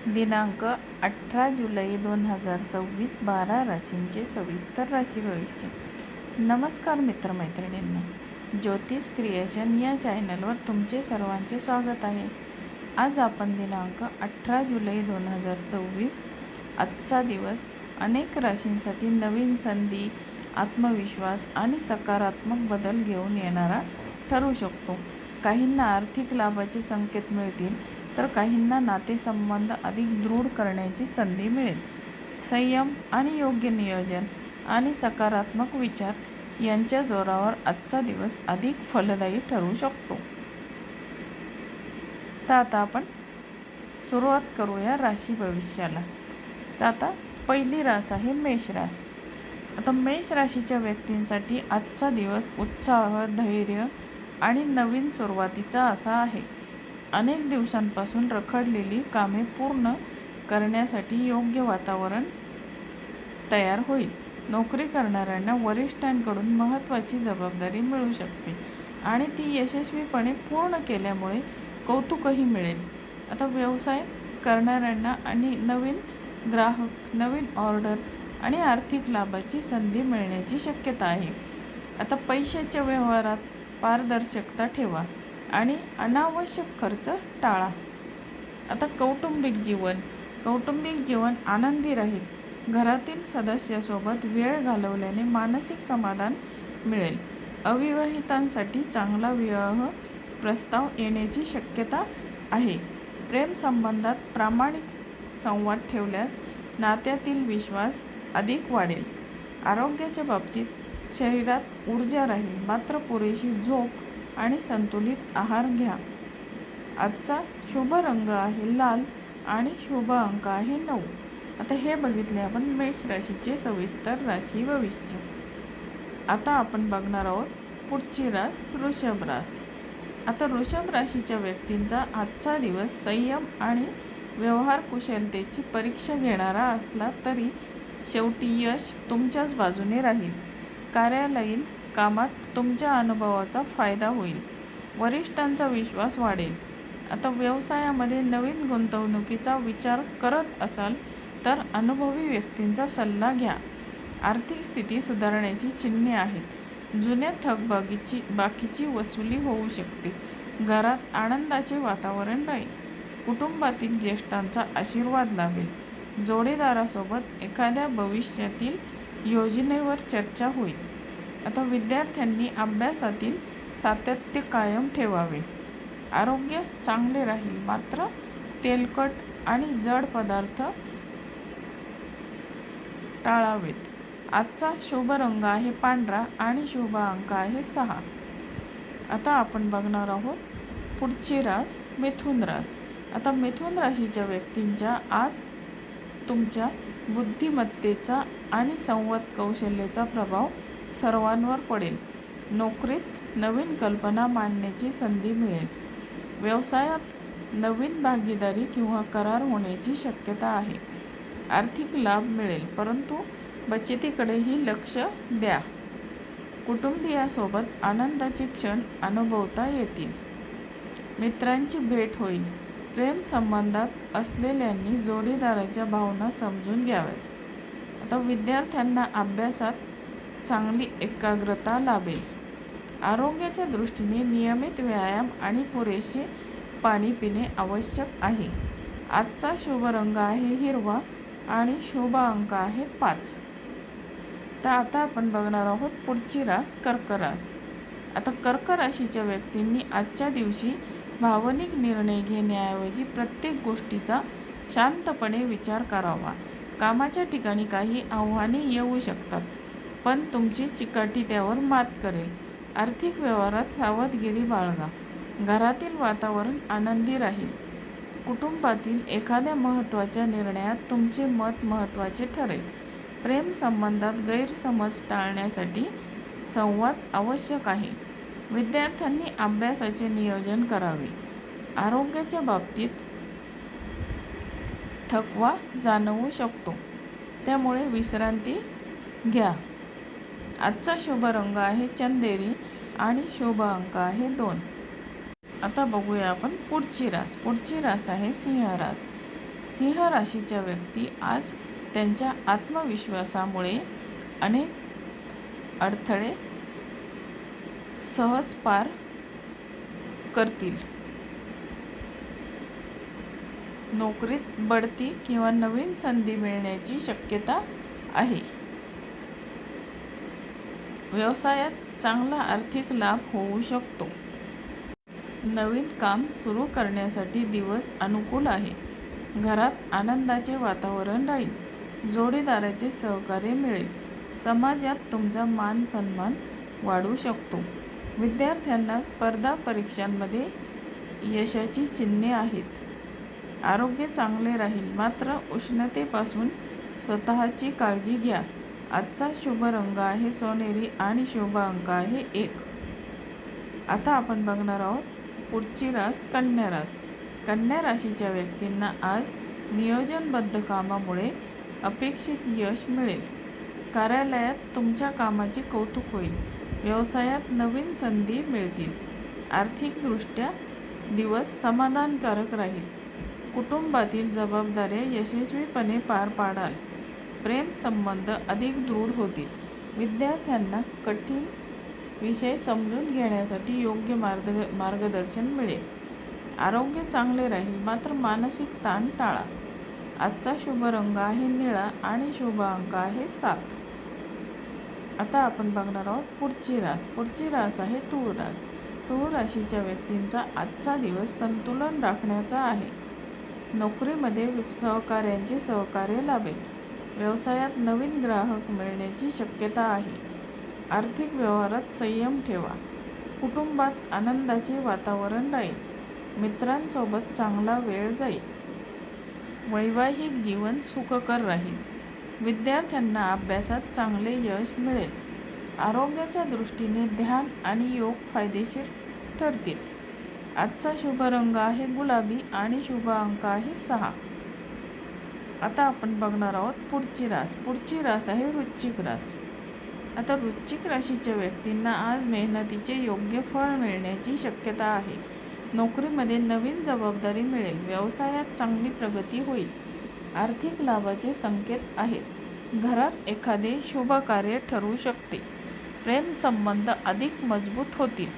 दिनांक 18 जुलै 2026 12 राशींचे सविस्तर राशी भविष्य. नमस्कार मित्रमैत्रिणींनो, ज्योतिष क्रिएशन या चॅनलवर तुमचे सर्वांचे स्वागत आहे. आज आपण दिनांक 18 जुलै 2026 आजचा दिवस अनेक राशींसाठी नवीन संधी, आत्मविश्वास आणि सकारात्मक बदल घेऊन येणारा ठरू शकतो. काहींना आर्थिक लाभाचे संकेत मिळतील तर काहींना नातेसंबंध अधिक दृढ करण्याची संधी मिळेल. संयम आणि योग्य नियोजन आणि सकारात्मक विचार यांच्या जोरावर आजचा दिवस अधिक फलदायी ठरू शकतो. तर आता आपण सुरुवात करूया राशी भविष्याला. तर आता पहिली रास आहे मेष रास. आता मेष राशीच्या व्यक्तींसाठी आजचा दिवस उत्साह, धैर्य आणि नवीन सुरुवातीचा असा आहे. अनेक दिवसांपासून रखडलेली कामे पूर्ण करण्यासाठी योग्य वातावरण तयार होईल. नोकरी करणाऱ्यांना वरिष्ठांकडून महत्त्वाची जबाबदारी मिळू शकते आणि ती यशस्वीपणे पूर्ण केल्यामुळे कौतुकही मिळेल. आता व्यवसाय करणाऱ्यांना आणि नवीन ग्राहक, नवीन ऑर्डर आणि आर्थिक लाभाची संधी मिळण्याची शक्यता आहे. आता पैशाच्या व्यवहारात पारदर्शकता ठेवा आणि अनावश्यक खर्च टाळा. आता कौटुंबिक जीवन आनंदी राहील. घरातील सदस्यासोबत वेळ घालवल्याने मानसिक समाधान मिळेल. अविवाहितांसाठी चांगला विवाह प्रस्ताव येण्याची शक्यता आहे. प्रेम संबंधात प्रामाणिक संवाद ठेवल्यास नात्यातील विश्वास अधिक वाढेल. आरोग्याच्या बाबतीत शरीरात ऊर्जा राहील, मात्र पुरेशी झोप आणि संतुलित आहार घ्या. आजचा शुभ रंग आहे लाल आणि शुभ अंक आहे 9. आता हे बघितले आपण मेष राशीचे सविस्तर राशी भविष्य. आता आपण बघणार आहोत पुढची रास वृषभ रास. आता वृषभ राशीच्या व्यक्तींचा आजचा दिवस संयम आणि व्यवहार कुशलतेची परीक्षा घेणारा असला तरी शेवटी यश तुमच्याच बाजूने राहील. कार्यालयीन कामात तुमच्या अनुभवाचा फायदा होईल. वरिष्ठांचा विश्वास वाढेल. आता व्यवसायामध्ये नवीन गुंतवणुकीचा विचार करत असाल तर अनुभवी व्यक्तींचा सल्ला घ्या. आर्थिक स्थिती सुधारण्याची चिन्हे आहेत. जुन्या बाकीची वसुली होऊ शकते. घरात आनंदाचे वातावरण राहील. कुटुंबातील ज्येष्ठांचा आशीर्वाद लाभेल. जोडीदारासोबत एखाद्या भविष्यातील योजनेवर चर्चा होईल. आता विद्यार्थ्यांनी अभ्यासातील सातत्य कायम ठेवावे. आरोग्य चांगले राहील, मात्र तेलकट आणि जड पदार्थ टाळावेत. आजचा शुभ रंग आहे पांढरा आणि शुभ अंक आहे 6. आता आपण बघणार आहोत पुढची रास मिथुन रास. आता मिथुन राशीच्या व्यक्तींच्या आज तुमच्या बुद्धिमत्तेचा आणि संवाद कौशल्याचा प्रभाव सर्वांवर पडेल. नोकरीत नवीन कल्पना मांडण्याची संधी मिळेल. व्यवसायात नवीन भागीदारी किंवा करार होण्याची शक्यता आहे. आर्थिक लाभ मिळेल, परंतु बचतीकडेही लक्ष द्या. कुटुंबियासोबत आनंदाचे क्षण अनुभवता येतील. मित्रांची भेट होईल. प्रेम संबंधात असलेल्यांनी जोडीदाराच्या भावना समजून घ्याव्यात. आता विद्यार्थ्यांना अभ्यासात चांगली एकाग्रता लाभेल. आरोग्याच्या दृष्टीने नियमित व्यायाम आणि पुरेसे पाणी पिणे आवश्यक आहे. आजचा शुभ रंग आहे हिरवा आणि शुभ अंक आहे 5. तर आता आपण बघणार आहोत पुढची रास कर्क रास. आता कर्क राशीच्या व्यक्तींनी आजच्या दिवशी भावनिक निर्णय घेण्याऐवजी प्रत्येक गोष्टीचा शांतपणे विचार करावा. कामाच्या ठिकाणी काही आव्हाने येऊ शकतात, पण तुमची चिकाटी त्यावर मात करेल. आर्थिक व्यवहारात सावधगिरी बाळगा. घरातील वातावरण आनंदी राहील. कुटुंबातील एखाद्या महत्त्वाच्या निर्णयात तुमचे मत महत्त्वाचे ठरेल. प्रेम संबंधात गैरसमज टाळण्यासाठी संवाद आवश्यक आहे. विद्यार्थ्यांनी अभ्यासाचे नियोजन करावे. आरोग्याच्या बाबतीत थकवा जाणवू शकतो, त्यामुळे विश्रांती घ्या. आजचा शुभ रंग आहे चंदेरी आणि शुभ अंक आहे 2. आता बघूया आपण पुढची रास आहे सिंह रास. सिंह राशीच्या व्यक्ती आज त्यांच्या आत्मविश्वासामुळे अनेक अडथळे सहज पार करतील. नोकरीत बढती किंवा नवीन संधी मिळण्याची शक्यता आहे. व्यवसायात चांगला आर्थिक लाभ होऊ शकतो. नवीन काम सुरू करण्यासाठी दिवस अनुकूल आहे. घरात आनंदाचे वातावरण राहील. जोडीदाराचे सहकार्य मिळेल. समाजात तुमचा मान सन्मान वाढू शकतो. विद्यार्थ्यांना स्पर्धा परीक्षांमध्ये यशाची चिन्हे आहेत. आरोग्य चांगले राहील, मात्र उष्णतेपासून स्वतःची काळजी घ्या. आजचा शुभ रंग आहे सोनेरी आणि शुभ अंक आहे 1. आता आपण बघणार आहोत पुढची रास कन्या रास. कन्या राशीच्या व्यक्तींना आज नियोजनबद्ध कामामुळे अपेक्षित यश मिळेल. कार्यालयात तुमच्या कामाचे कौतुक होईल. व्यवसायात नवीन संधी मिळतील. आर्थिकदृष्ट्या दिवस समाधानकारक राहील. कुटुंबातील जबाबदाऱ्या यशस्वीपणे पार पाडाल. प्रेम संबंध अधिक दृढ होतील. विद्यार्थ्यांना कठीण विषय समजून घेण्यासाठी योग्य मार्गदर्शन मिळेल. आरोग्य चांगले राहील, मात्र मानसिक ताण टाळा. आजचा शुभ रंग आहे निळा आणि शुभ अंक आहे 7. आता आपण बघणार आहोत पुढची रास. पुढची रास आहे तूळ रास. तूळ राशीच्या व्यक्तींचा आजचा दिवस संतुलन राखण्याचा आहे. नोकरीमध्ये सहकाऱ्यांचे सहकार्य लाभेल. व्यवसायात नवीन ग्राहक मिळण्याची शक्यता आहे. आर्थिक व्यवहारात संयम ठेवा. कुटुंबात आनंदाचे वातावरण राहील. मित्रांसोबत चांगला वेळ जाईल. वैवाहिक जीवन सुखकर राहील. विद्यार्थ्यांना अभ्यासात चांगले यश मिळेल. आरोग्याच्या दृष्टीने ध्यान आणि योग फायदेशीर ठरतील. आजचा शुभ रंग आहे गुलाबी आणि शुभ अंक आहे 6. आता आपण बघणार आहोत पुढची रास. पुढची रास आहे वृश्चिक रास. आता वृश्चिक राशीच्या व्यक्तींना आज मेहनतीचे योग्य फळ मिळण्याची शक्यता आहे. नोकरीमध्ये नवीन जबाबदारी मिळेल. व्यवसायात चांगली प्रगती होईल. आर्थिक लाभाचे संकेत आहेत. घरात एखादे शुभ कार्य ठरू शकते. प्रेम संबंध अधिक मजबूत होतील.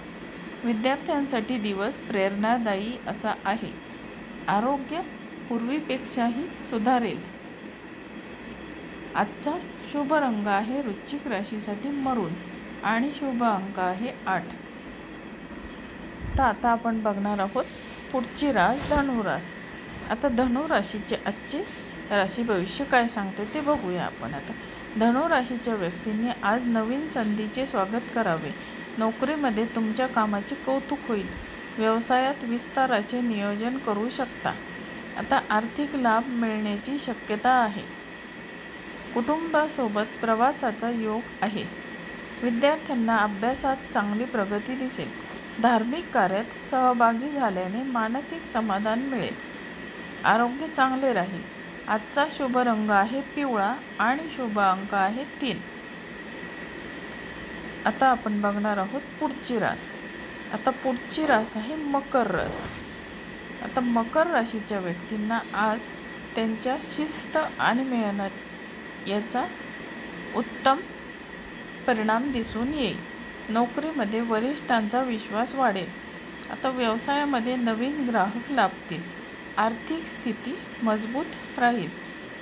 विद्यार्थ्यांसाठी दिवस प्रेरणादायी असा आहे. आरोग्य पूर्वीपेक्षाही सुधारेल. आजचा शुभ रंग आहे वृश्चिक राशीसाठी मरून आणि शुभ अंक आहे 8. तर आता आपण बघणार आहोत पुढची रास धनुरास. आता धनुराशीचे आजचे राशी भविष्य काय सांगते ते बघूया आपण. आता धनुराशीच्या व्यक्तींनी आज नवीन संधीचे स्वागत करावे. नोकरीमध्ये तुमच्या कामाचे कौतुक होईल. व्यवसायात विस्ताराचे नियोजन करू शकता. आता आर्थिक लाभ मिळण्याची शक्यता आहे. कुटुंबासोबत प्रवासाचा योग आहे. विद्यार्थ्यांना अभ्यासात चांगली प्रगती दिसेल. धार्मिक कार्यात सहभागी झाल्याने मानसिक समाधान मिळेल. आरोग्य चांगले राहील. आजचा शुभ रंग आहे पिवळा आणि शुभ अंक आहे 3. आता आपण बघणार आहोत पुढची रास. आता पुढची रास आहे मकर रास. आता मकर राशीच्या व्यक्तींना आज त्यांच्या शिस्त आणि मेहनत याचा उत्तम परिणाम दिसून येईल. नोकरीमध्ये वरिष्ठांचा विश्वास वाढेल. आता व्यवसायामध्ये नवीन ग्राहक लाभतील. आर्थिक स्थिती मजबूत राहील.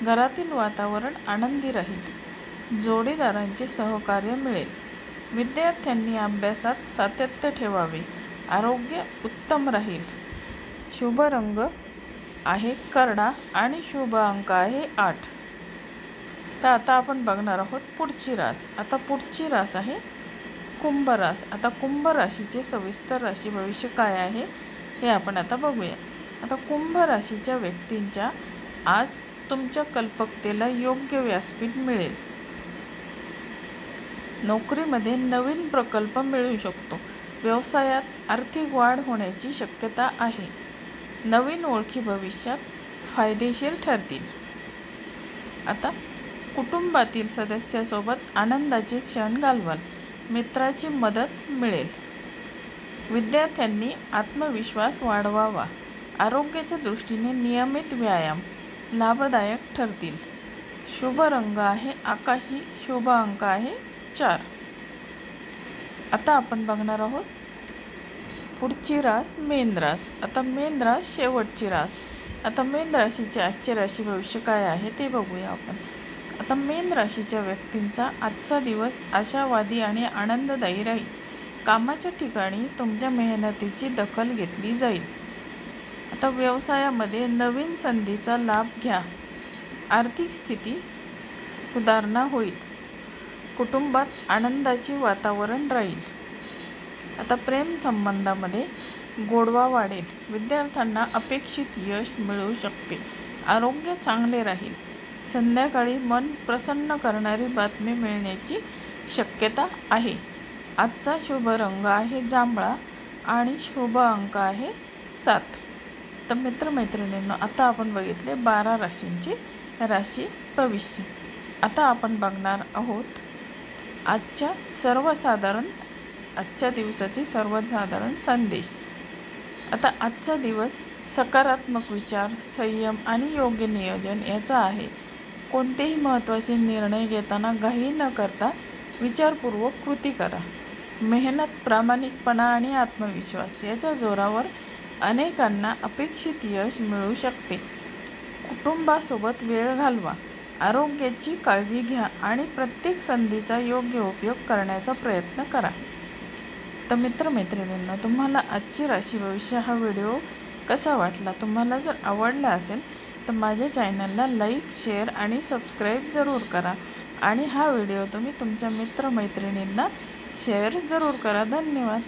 घरातील वातावरण आनंदी राहील. जोडीदारांचे सहकार्य मिळेल. विद्यार्थ्यांनी अभ्यासात सातत्य ठेवावे. आरोग्य उत्तम राहील. शुभ रंग आहे करडा आणि शुभ अंक आहे 8. तर आता आपण बघणार आहोत पुढची रास. आता पुढची रास आहे कुंभ रास. आता कुंभ राशीचे सविस्तर राशी भविष्य काय आहे हे आपण आता बघूया. आता कुंभ राशीच्या व्यक्तींच्या आज तुमच्या कल्पकतेला योग्य व्यासपीठ मिळेल. नोकरीमध्ये नवीन प्रकल्प मिळू शकतो. व्यवसायात आर्थिक वाढ होण्याची शक्यता आहे. नवीन ओळखी भविष्यात फायदेशीर ठरतील. आता कुटुंबातील सदस्यासोबत आनंदाचे क्षण घालवाल. मित्राची मदत मिळेल. विद्यार्थ्यांनी आत्मविश्वास वाढवावा. आरोग्याच्या दृष्टीने नियमित व्यायाम लाभदायक ठरतील. शुभ रंग आहे आकाशी, शुभ अंक आहे 4. आता आपण बघणार आहोत पुढची रास मेन रास. आता मेन रास शेवटची रास. आता मेन राशीचे आजचे राशी भविष्य काय आहे ते बघूया आपण. आता मेन राशीच्या व्यक्तींचा आजचा दिवस आशावादी आणि आनंददायी राहील. कामाच्या ठिकाणी तुमच्या मेहनतीची दखल घेतली जाईल. आता व्यवसायामध्ये नवीन संधीचा लाभ घ्या. आर्थिक स्थिती सुधारणा होईल. कुटुंबात आनंदाचे वातावरण राहील. आता प्रेम संबंधामध्ये गोडवा वाढेल. विद्यार्थ्यांना अपेक्षित यश मिळू शकते. आरोग्य चांगले राहील. संध्याकाळी मन प्रसन्न करणारी बातमी मिळण्याची शक्यता आहे. आजचा शुभ रंग आहे जांभळा आणि शुभ अंक आहे 7. तर मित्रमैत्रिणींनो, आता आपण बघितले 12 राशींची राशी भविष्य. आता आपण बघणार आहोत आजच्या दिवसाचे सर्वसाधारण संदेश. आता आजचा दिवस सकारात्मक विचार, संयम आणि योग्य नियोजन याचा आहे. कोणतेही महत्त्वाचे निर्णय घेताना घाई न करता विचारपूर्वक कृती करा. मेहनत, प्रामाणिकपणा आणि आत्मविश्वास याच्या जोरावर अनेकांना अपेक्षित यश मिळू शकते. कुटुंबासोबत वेळ घालवा. आरोग्याची काळजी घ्या आणि प्रत्येक संधीचा योग्य उपयोग करण्याचा प्रयत्न करा. तर मित्रमैत्रिणींनो, तुम्हाला आजची राशी भविष्य हा व्हिडिओ कसा वाटला? तुम्हाला जर आवडला असेल तर माझ्या चॅनलला लाईक, शेअर आणि सबस्क्राईब जरूर करा. आणि हा व्हिडिओ तुम्ही तुमच्या मित्रमैत्रिणींना शेअर जरूर करा. धन्यवाद.